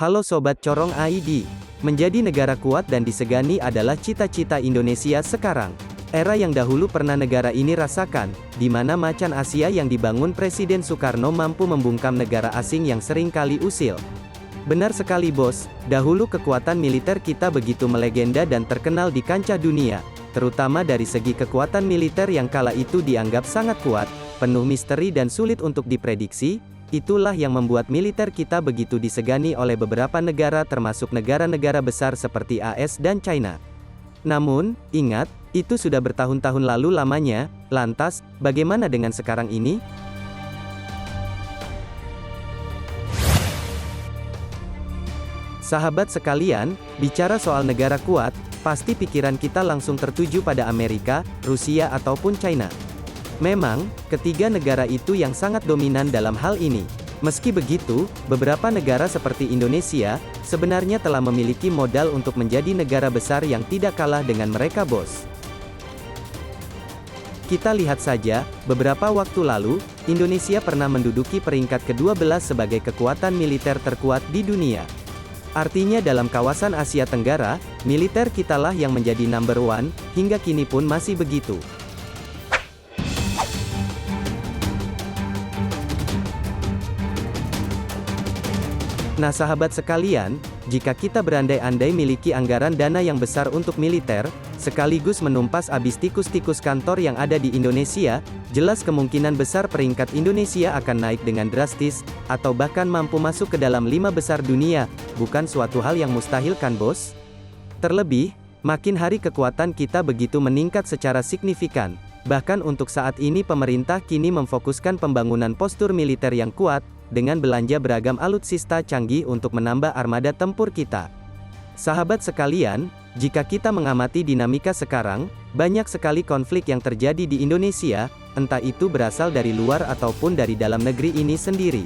Halo Sobat Corong ID. Menjadi negara kuat dan disegani adalah cita-cita Indonesia sekarang. Era yang dahulu pernah negara ini rasakan, di mana macan Asia yang dibangun Presiden Soekarno mampu membungkam negara asing yang sering kali usil. Benar sekali bos, dahulu kekuatan militer kita begitu melegenda dan terkenal di kancah dunia, terutama dari segi kekuatan militer yang kala itu dianggap sangat kuat, penuh misteri dan sulit untuk diprediksi. Itulah yang membuat militer kita begitu disegani oleh beberapa negara termasuk negara-negara besar seperti AS dan China. Namun, ingat, itu sudah bertahun-tahun lalu lamanya. Lantas, bagaimana dengan sekarang ini? Sahabat sekalian, bicara soal negara kuat, pasti pikiran kita langsung tertuju pada Amerika, Rusia ataupun China. Memang, ketiga negara itu yang sangat dominan dalam hal ini. Meski begitu, beberapa negara seperti Indonesia, sebenarnya telah memiliki modal untuk menjadi negara besar yang tidak kalah dengan mereka bos. Kita lihat saja, beberapa waktu lalu, Indonesia pernah menduduki peringkat ke-12 sebagai kekuatan militer terkuat di dunia. Artinya dalam kawasan Asia Tenggara, militer kitalah yang menjadi number one, hingga kini pun masih begitu. Nah sahabat sekalian, jika kita berandai-andai miliki anggaran dana yang besar untuk militer, sekaligus menumpas abis tikus-tikus kantor yang ada di Indonesia, jelas kemungkinan besar peringkat Indonesia akan naik dengan drastis, atau bahkan mampu masuk ke dalam 5 besar dunia, bukan suatu hal yang mustahil kan bos? Terlebih, makin hari kekuatan kita begitu meningkat secara signifikan. Bahkan untuk saat ini pemerintah kini memfokuskan pembangunan postur militer yang kuat, dengan belanja beragam alutsista canggih untuk menambah armada tempur kita. Sahabat sekalian, jika kita mengamati dinamika sekarang, banyak sekali konflik yang terjadi di Indonesia, entah itu berasal dari luar ataupun dari dalam negeri ini sendiri.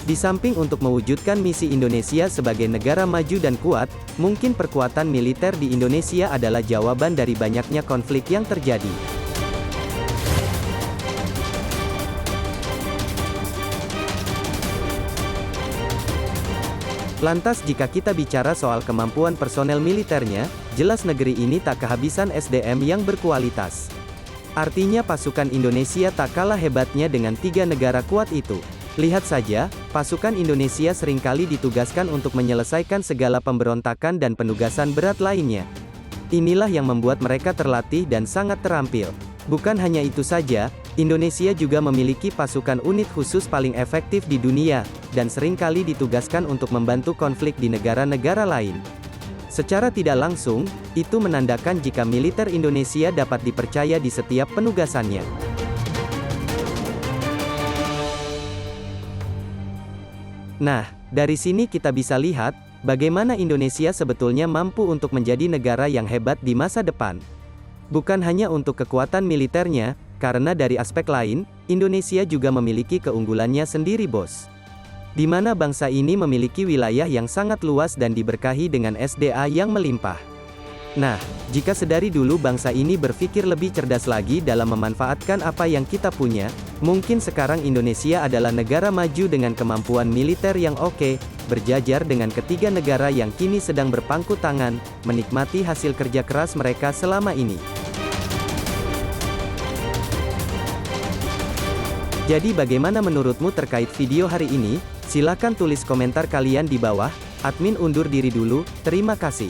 Di samping untuk mewujudkan misi Indonesia sebagai negara maju dan kuat, mungkin perkuatan militer di Indonesia adalah jawaban dari banyaknya konflik yang terjadi. Lantas jika kita bicara soal kemampuan personel militernya, jelas negeri ini tak kehabisan SDM yang berkualitas. Artinya pasukan Indonesia tak kalah hebatnya dengan 3 negara kuat itu. Lihat saja, pasukan Indonesia seringkali ditugaskan untuk menyelesaikan segala pemberontakan dan penugasan berat lainnya. Inilah yang membuat mereka terlatih dan sangat terampil. Bukan hanya itu saja, Indonesia juga memiliki pasukan unit khusus paling efektif di dunia, dan seringkali ditugaskan untuk membantu konflik di negara-negara lain. Secara tidak langsung, itu menandakan jika militer Indonesia dapat dipercaya di setiap penugasannya. Nah, dari sini kita bisa lihat, bagaimana Indonesia sebetulnya mampu untuk menjadi negara yang hebat di masa depan. Bukan hanya untuk kekuatan militernya, karena dari aspek lain, Indonesia juga memiliki keunggulannya sendiri bos. Di mana bangsa ini memiliki wilayah yang sangat luas dan diberkahi dengan SDA yang melimpah. Nah, jika sedari dulu bangsa ini berpikir lebih cerdas lagi dalam memanfaatkan apa yang kita punya, mungkin sekarang Indonesia adalah negara maju dengan kemampuan militer yang oke, berjajar dengan ketiga negara yang kini sedang berpangku tangan, menikmati hasil kerja keras mereka selama ini. Jadi bagaimana menurutmu terkait video hari ini? Silakan tulis komentar kalian di bawah. Admin undur diri dulu, terima kasih.